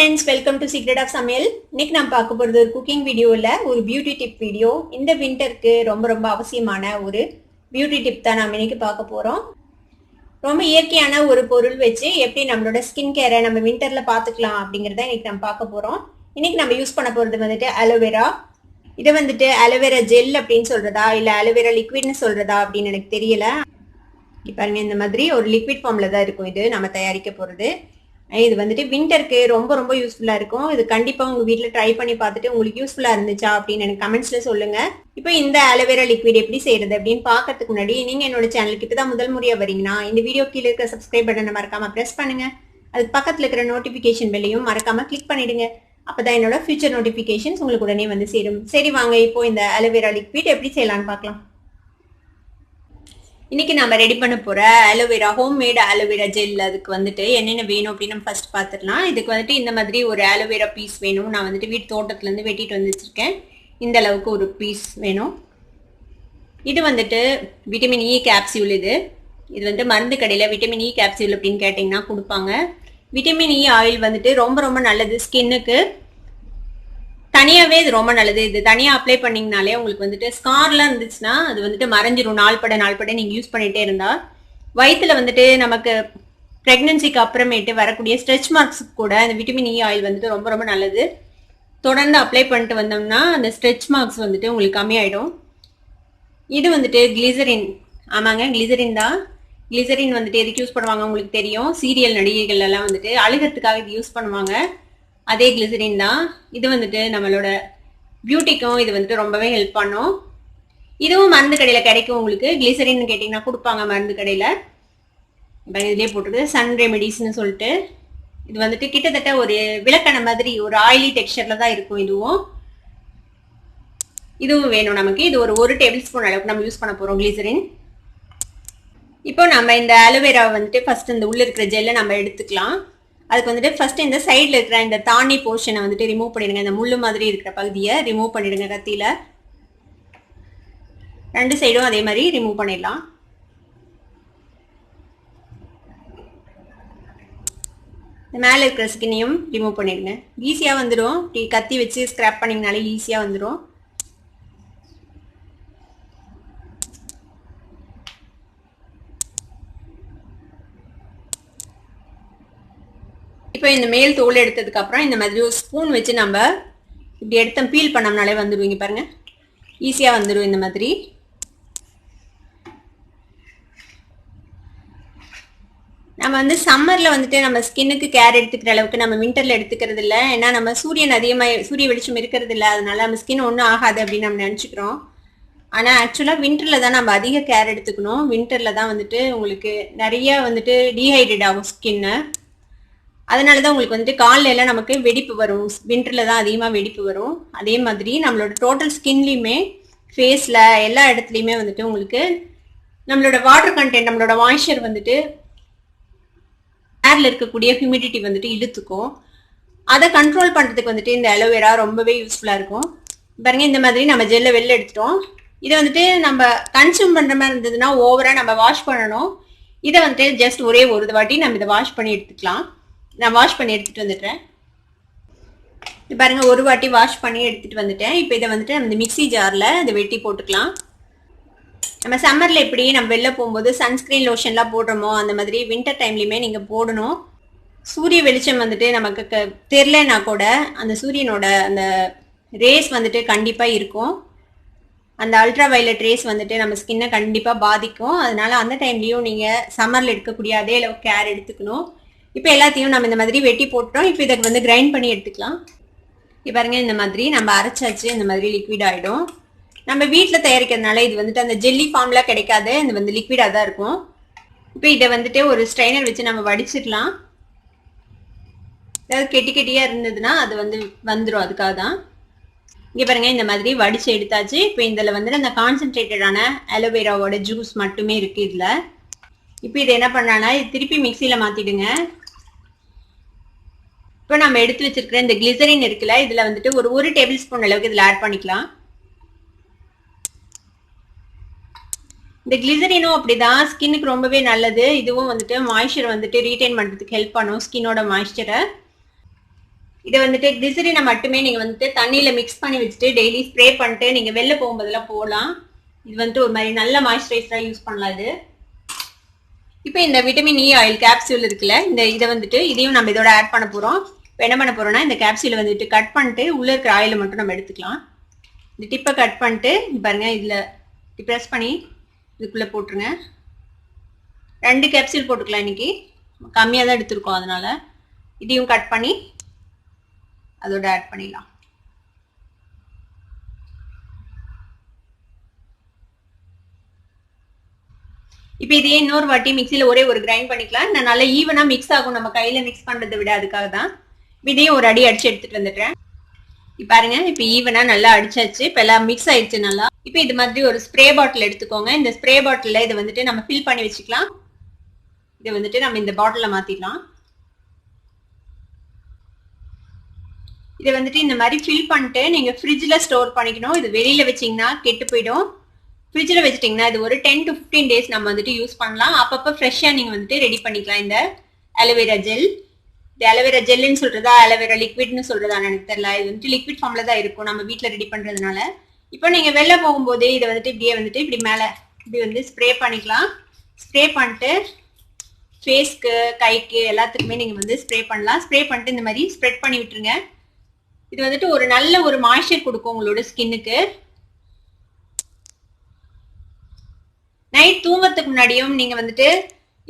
friends, welcome to Secret of Samyal. இன்னைக்கு நான் பார்க்க போறது ஒரு குக்கிங் வீடியோல ஒரு பியூட்டி டிப் வீடியோ. இந்த விண்டருக்கு ரொம்ப அவசியமான ஒரு பியூட்டி டிப் தான் நாம இன்னைக்கு பார்க்க போறோம். ரொம்ப இயற்கையான ஒரு பொருள் வச்சு எப்படி நம்மளோட ஸ்கின் கேரை நம்ம விண்டர்ல பாத்துக்கலாம் அப்படிங்கறத இன்னைக்கு நம்ம பார்க்க போறோம். இன்னைக்கு நம்ம யூஸ் பண்ண போறது வந்துட்டு அலோவேரா. இது வந்துட்டு அலோவேரா ஜெல் அப்படின்னு சொல்றதா இல்ல அலோவேரா லிக்விட்னு சொல்றதா அப்படின்னு எனக்கு தெரியல. பாருங்க, இந்த மாதிரி ஒரு லிக்விட் ஃபார்ம்ல தான் இருக்கும் இது நம்ம தயாரிக்க போறது. இது வந்துட்டு விண்டருக்கு ரொம்ப யூஸ்ஃபுல்லா இருக்கும். இது கண்டிப்பா உங்க வீட்ல ட்ரை பண்ணி பார்த்துட்டு உங்களுக்கு யூஸ்ஃபுல்லா இருந்துச்சா அப்படின்னு எனக்கு கமெண்ட்ஸ்ல சொல்லுங்க. இப்போ இந்த அலோவேரா லிக்விட் எப்படி செய்யறது அப்படின்னு பாக்கிறதுக்கு முன்னாடி நீங்க என்னோட சேனலுக்கு இப்பதான் முதல் முறையா வரீங்கன்னா இந்த வீடியோ கீழே இருக்க சப்ஸ்கிரைப் பட்டனை மறக்காம பிரஸ் பண்ணுங்க. அதுக்கு பக்கத்துல இருக்கிற நோட்டிபிகேஷன் பெல்லையும் மறக்காம கிளிக் பண்ணிடுங்க. அப்பதான் என்னோட ஃபியூச்சர் நோட்டிபிகேஷன்ஸ் உங்களுக்கு உடனே வந்து சேரும். சரி வாங்க, இப்போ இந்த அலோவேரா லிக்விட் எப்படி செய்யலாம்னு பார்க்கலாம். இன்னைக்கு நம்ம ரெடி பண்ண போற அலோவேரா ஹோம்மேட் அலோவேரா ஜெல், அதுக்கு வந்துட்டு என்னென்ன வேணும் அப்படின்னு நம்ம ஃபர்ஸ்ட் பார்த்துடலாம். இதுக்கு வந்துட்டு இந்த மாதிரி ஒரு அலோவேரா பீஸ் வேணும். நான் வந்துட்டு வீட்டு தோட்டத்துல இருந்து வெட்டிட்டு வந்து வச்சிருக்கேன். இந்த அளவுக்கு ஒரு பீஸ் வேணும். இது வந்துட்டு விட்டமின் இ கேப்சியூல். இது வந்துட்டு மருந்து கடையில விட்டமின் இ கேப்சியூல் அப்படின்னு கேட்டீங்கன்னா கொடுப்பாங்க. விட்டமின் இ ஆயில் வந்துட்டு ரொம்ப நல்லது ஸ்கின்னுக்கு. தனியாவே இது ரொம்ப நல்லது. இது தனியா அப்ளை பண்ணீங்கனாலே உங்களுக்கு வந்துட்டு ஸ்கார்லாம் இருந்துச்சுன்னா அது வந்துட்டு மறைஞ்சிரும். நாள்பட நீங்க யூஸ் பண்ணிட்டே இருந்தா. வயிற்றுல வந்துட்டு நமக்கு பிரெக்னன்சிக்கு அப்புறமேட்டு வரக்கூடிய ஸ்ட்ரெச் மார்க்ஸ் கூட இந்த விட்டமின் இ ஆயில் வந்துட்டு ரொம்ப நல்லது. தொடர்ந்து அப்ளை பண்ணிட்டு வந்தோம்னா அந்த ஸ்ட்ரெச் மார்க்ஸ் வந்துட்டு உங்களுக்கு கம்மியாயிடும். இது வந்துட்டு கிளிசரின். ஆமாங்க, கிளிசரின் தான். கிளிசரின் வந்துட்டு எதுக்கு யூஸ் பண்ணுவாங்க உங்களுக்கு தெரியும். சீரியல் நடிகைகள் எல்லாம் வந்துட்டு அழுகிறதுக்காக இது யூஸ் பண்ணுவாங்க. அதே கிளிசரின் தான். இது வந்துட்டு நம்மளோட பியூட்டிக்கும் இது வந்துட்டு ரொம்பவே ஹெல்ப் பண்ணும். இதுவும் மருந்து கடையில கிடைக்கும் உங்களுக்கு. கிளிசரின் கேட்டீங்கன்னா கொடுப்பாங்க மருந்து கடையில. இதுலயே போட்டுருக்கு சன் ரெமெடிஸ்ன்னு சொல்லிட்டு. இது வந்துட்டு கிட்டத்தட்ட ஒரு விளக்கெண்ணெய் மாதிரி ஒரு ஆயிலி டெக்ஸ்சர்ல தான் இருக்கும். இதுவும் வேணும் நமக்கு. இது ஒரு டேபிள் ஸ்பூன் அளவுக்கு நம்ம யூஸ் பண்ண போறோம் கிளிசரின். இப்போ நம்ம இந்த அலோவேரா வந்துட்டு ஃபர்ஸ்ட் இந்த உள்ள இருக்கிற ஜெல்லை நம்ம எடுத்துக்கலாம். அதுக்கு வந்துட்டு ஃபர்ஸ்ட் இந்த சைட்ல இருக்கிற இந்த தானி போர்ஷனை வந்துட்டு ரிமூவ் பண்ணிடுங்க. இந்த முள்ளு மாதிரி இருக்கிற பகுதியை ரிமூவ் பண்ணிடுங்க கத்தியில. ரெண்டு சைடும் அதே மாதிரி ரிமூவ் பண்ணிடலாம். இந்த மேல இருக்கிற ஸ்கின்னையும் ரிமூவ் பண்ணிடுங்க. ஈஸியா வந்துடும். கத்தி வச்சு ஸ்கிராப் பண்ணீங்கனாலே ஈஸியா வந்துடும். இப்போ இந்த மேல் தோல் எடுத்ததுக்கு அப்புறம் இந்த மாதிரி ஒரு ஸ்பூன் வச்சு நம்ம இப்படி எடுத்து பீல் பண்ணோம்னாலே வந்துடுவீங்க. பாருங்க, ஈஸியா வந்துடும். இந்த மாதிரி நம்ம வந்து சம்மர்ல வந்துட்டு நம்ம ஸ்கின்னுக்கு கேர் எடுத்துக்கிற அளவுக்கு நம்ம விண்டர்ல எடுத்துக்கிறது இல்லை. ஏன்னா நம்ம சூரிய வெளிச்சம் இருக்கிறது இல்லை. அதனால நம்ம ஸ்கின் ஒன்றும் ஆகாது அப்படின்னு நம்ம நினச்சிக்கிறோம். ஆனால் ஆக்சுவலாக விண்டரில் தான் நம்ம அதிக கேர் எடுத்துக்கணும். விண்டரில் தான் வந்துட்டு உங்களுக்கு நிறைய வந்துட்டு டீஹைட்ரேட் ஆகும் ஸ்கின்னு. அதனால தான் உங்களுக்கு வந்துட்டு காலில் எல்லாம் நமக்கு வெடிப்பு வரும். விண்டரில் தான் அதிகமாக வெடிப்பு வரும். அதே மாதிரி நம்மளோட டோட்டல் ஸ்கின்லையுமே ஃபேஸில் எல்லா இடத்துலையுமே வந்துட்டு உங்களுக்கு நம்மளோட வாட்டர் கண்டென்ட், நம்மளோட மாய்ஸ்சர் வந்துட்டு ஏர்ல இருக்கக்கூடிய ஹியூமிடிட்டி வந்துட்டு இழுத்துக்கும். அதை கண்ட்ரோல் பண்ணுறதுக்கு வந்துட்டு இந்த அலோவேரா ரொம்பவே யூஸ்ஃபுல்லாக இருக்கும். பாருங்க, இந்த மாதிரி நம்ம ஜெல்லை வெளில எடுத்துட்டோம். இதை வந்துட்டு நம்ம கன்சியூம் பண்ணுற மாதிரி இருந்ததுன்னா ஓவராக நம்ம வாஷ் பண்ணணும். இதை வந்துட்டு ஜஸ்ட் ஒரே ஒரு வாட்டி நம்ம இதை வாஷ் பண்ணி எடுத்துக்கலாம். நான் வாஷ் பண்ணி எடுத்துட்டு வந்துட்டேன். பாருங்க, ஒரு வாட்டி வாஷ் பண்ணி எடுத்துட்டு வந்துட்டேன். இப்போ இதை வந்துட்டு நம்ம இந்த மிக்சி ஜார்ல இதை வெட்டி போட்டுக்கலாம். நம்ம சம்மர்ல எப்படி நம்ம வெளில போகும்போது சன்ஸ்கிரீன் லோஷன்லாம் போடுறோமோ அந்த மாதிரி வின்டர் டைம்லயுமே நீங்க போடணும். சூரிய வெளிச்சம் வந்துட்டு நமக்கு தெரியலனா கூட அந்த சூரியனோட அந்த ரேஸ் வந்துட்டு கண்டிப்பா இருக்கும். அந்த அல்ட்ரா வயலட் ரேஸ் வந்துட்டு நம்ம ஸ்கின்னை கண்டிப்பா பாதிக்கும். அதனால அந்த டைம்லயும் நீங்க சம்மர்ல எடுக்கக்கூடிய அதே அளவுக்கு கேர் எடுத்துக்கணும். இப்போ எல்லாத்தையும் நம்ம இந்த மாதிரி வெட்டி போட்டோம். இப்போ இதை வந்து கிரைண்ட் பண்ணி எடுத்துக்கலாம். இப்போ பாருங்க, இந்த மாதிரி நம்ம அரைச்சாச்சு. இந்த மாதிரி லிக்விட் ஆகிடும். நம்ம வீட்டில் தயாரிக்கிறதுனால இது வந்துட்டு அந்த ஜெல்லி ஃபார்ம்லாம் கிடைக்காது. இது வந்து லிக்விடாக தான் இருக்கும். இப்போ இதை வந்துட்டு ஒரு ஸ்ட்ரைனர் வச்சு நம்ம வடிச்சிடலாம். ஏதாவது கெட்டியாக இருந்ததுன்னா அது வந்துடும். அதுக்காக தான். இங்கே பாருங்க, இந்த மாதிரி வடிச்சு எடுத்தாச்சு. இப்போ இதில் வந்துட்டு அந்த கான்சென்ட்ரேட்டடான அலோவேராவோட ஜூஸ் மட்டுமே இருக்கு இதில். இப்போ இதை என்ன பண்ணலாம்னா இது திருப்பி மிக்சியில் மாற்றிடுங்க. இப்போ நம்ம எடுத்து வச்சிருக்கிற இந்த கிளிசரின் இருக்குல்ல, இதுல வந்துட்டு ஒரு டேபிள் ஸ்பூன் அளவுக்கு இதுல ஆட் பண்ணிக்கலாம். இந்த கிளிசரினும் அப்படிதான் ஸ்கின்னுக்கு ரொம்பவே நல்லது. இதுவும் வந்துட்டு மாய்ஸ்சர் வந்துட்டு ரீடைன் பண்றதுக்கு ஹெல்ப் பண்ணும் ஸ்கின்னோட மாய்ஸ்சரை. இதை வந்துட்டு கிளிசரினை மட்டுமே நீங்க வந்துட்டு தண்ணியில மிக்ஸ் பண்ணி வச்சுட்டு டெய்லி ஸ்ப்ரே பண்ணிட்டு நீங்க வெளில போகும்போதெல்லாம் போகலாம். இது வந்துட்டு ஒரு மாதிரி நல்ல மாய்ஸ்சரைசரா யூஸ் பண்ணலாம் இது. இப்போ இந்த விட்டமின் இ ஆயில் கேப்சூல் இருக்குல்ல, இதை வந்துட்டு இதையும் நம்ம இதோட ஆட் பண்ண போறோம். இப்போ என்ன பண்ண போறோம்னா இந்த கேப்சூலை வந்துட்டு கட் பண்ணிட்டு உள்ள இருக்கிற ஆயிலை மட்டும் நம்ம எடுத்துக்கலாம். இந்த டிப்பை கட் பண்ணிட்டு பாருங்க, இதுல ப்ரெஸ் பண்ணி இதுக்குள்ள போட்டுருங்க. 2 கேப்சூல் போட்டுக்கலாம், இன்னைக்கு கம்மியாக தான் எடுத்திருக்கோம், அதனால இதையும் கட் பண்ணி அதோட ஆட் பண்ணிடலாம். இப்போ இதையே இன்னொரு வாட்டி மிக்சியில் ஒரே ஒரு கிரைண்ட் பண்ணிக்கலாம். நான் நல்லா ஈவனா மிக்ஸ் ஆகும் நம்ம கையில மிக்ஸ் பண்றதை விட, அதுக்காக தான். இதையும் ஒரு அடி அடிச்சு எடுத்துட்டு வந்துட்டேன். இப்போ பாருங்க, இப்போ ஈவனா நல்லா அடிச்சாச்சு. இப்போ எல்லாம் மிக்ஸ் ஆயிடுச்சு நல்லா. இப்போ இது மாதிரி ஒரு ஸ்ப்ரே பாட்டில் எடுத்துக்கோங்க. இந்த ஸ்ப்ரே பாட்டில் இதை வந்துட்டு நம்ம ஃபில் பண்ணி வச்சுக்கலாம். இதை வந்துட்டு நம்ம இந்த பாட்டில மாத்திடலாம். இதை வந்துட்டு இந்த மாதிரி ஃபில் பண்ணிட்டு நீங்க ஃப்ரிட்ஜில் ஸ்டோர் பண்ணிக்கணும். இது வெளியில வச்சீங்கன்னா கெட்டு போயிடும். ஃப்ரிட்ஜில் வச்சுட்டிங்கன்னா இது ஒரு 10 to 15 days நம்ம வந்துட்டு யூஸ் பண்ணலாம். அப்பப்போ ஃப்ரெஷ்ஷாக நீங்கள் வந்துட்டு ரெடி பண்ணிக்கலாம். இந்த அலோவேரா ஜெல், இந்த அலோவேரா ஜெல்லுன்னு சொல்றதா அலோவேரா லிக்விட்னு சொல்றதான்னு எனக்கு தெரியல. இது வந்துட்டு லிக்விட் ஃபார்ம்ல தான் இருக்கும் நம்ம வீட்டில் ரெடி பண்றதுனால. இப்போ நீங்க வெளில போகும்போதே இதை வந்துட்டு இப்படியே வந்துட்டு இப்படி மேலே இப்படி வந்து ஸ்ப்ரே பண்ணிக்கலாம். ஸ்ப்ரே பண்ணிட்டு ஃபேஸ்க்கு, கைக்கு எல்லாத்துக்குமே நீங்க வந்து ஸ்ப்ரே பண்ணலாம். ஸ்ப்ரே பண்ணிட்டு இந்த மாதிரி ஸ்ப்ரெட் பண்ணி விட்டுருங்க. இது வந்துட்டு ஒரு நல்ல ஒரு மாய்ஸ்சர் கொடுக்கும் உங்களோட ஸ்கின்னுக்கு. நைட் தூங்கறதுக்கு முன்னாடியும் நீங்க வந்துட்டு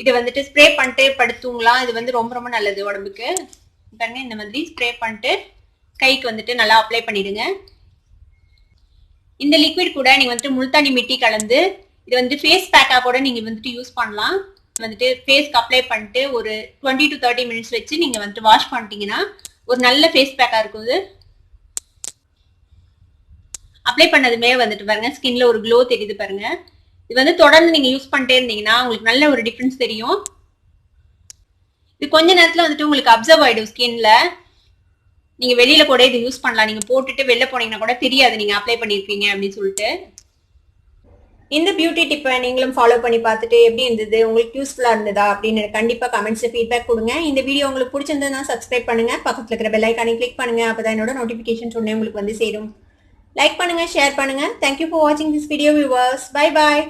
இதை வந்துட்டு ஸ்ப்ரே பண்ணிட்டு படுத்துங்களாம். இது வந்து ரொம்ப ரொம்ப நல்லது உடம்புக்கு. பாருங்க, இந்த மாதிரி ஸ்ப்ரே பண்ணிட்டு கைக்கு வந்துட்டு நல்லா அப்ளை பண்ணிடுங்க. இந்த லிக்விட் கூட நீங்க வந்துட்டு முல்தானி மிட்டி கலந்து இது வந்து ஃபேஸ் பேக்கா கூட நீங்க வந்துட்டு யூஸ் பண்ணலாம். வந்துட்டு ஃபேஸ்க்கு அப்ளை பண்ணிட்டு ஒரு 20 to 30 minutes வச்சு நீங்க வந்துட்டு வாஷ் பண்ணிட்டீங்கன்னா ஒரு நல்ல ஃபேஸ் பேக்கா இருக்கும். இது அப்ளை பண்ணதுமே வந்துட்டு பாருங்க, ஸ்கின்ல ஒரு க்ளோ தெரியுது பாருங்க. இது வந்து தொடர்ந்து நீங்க யூஸ் பண்ணிட்டே இருந்தீங்கன்னா உங்களுக்கு நல்ல ஒரு டிஃபரன்ஸ் தெரியும். இது கொஞ்ச நேரத்துல வந்துட்டு உங்களுக்கு அப்சர்வ் ஆயிடும் ஸ்கின்ல. நீங்க வெளியில கூட இது யூஸ் பண்ணலாம். நீங்க போட்டுட்டு வெளில போனீங்கன்னா கூட தெரியாது நீங்க அப்ளை பண்ணிருக்கீங்க அப்படின்னு சொல்லிட்டு. இந்த பியூட்டி டிப்பை நீங்களும் ஃபாலோ பண்ணி பார்த்துட்டு எப்படி இருந்தது, உங்களுக்கு யூஸ்ஃபுல்லா இருந்ததா அப்படின்னு கண்டிப்பா கமெண்ட்ஸ்ல ஃபீட்பேக் கொடுங்க. இந்த வீடியோ உங்களுக்கு பிடிச்சிருந்ததுன்னா சப்ஸ்கிரைப் பண்ணுங்க, பக்கத்துல இருக்கிற பெல் ஐக்கானை கிளிக் பண்ணுங்க. அப்பதான் என்னோட நோட்டிபிகேஷன் உடனே உங்களுக்கு வந்து சேரும். லைக் பண்ணுங்க, ஷேர் பண்ணுங்க. தேங்க்யூ ஃபார் வாட்சிங் this video viewers. Bye bye.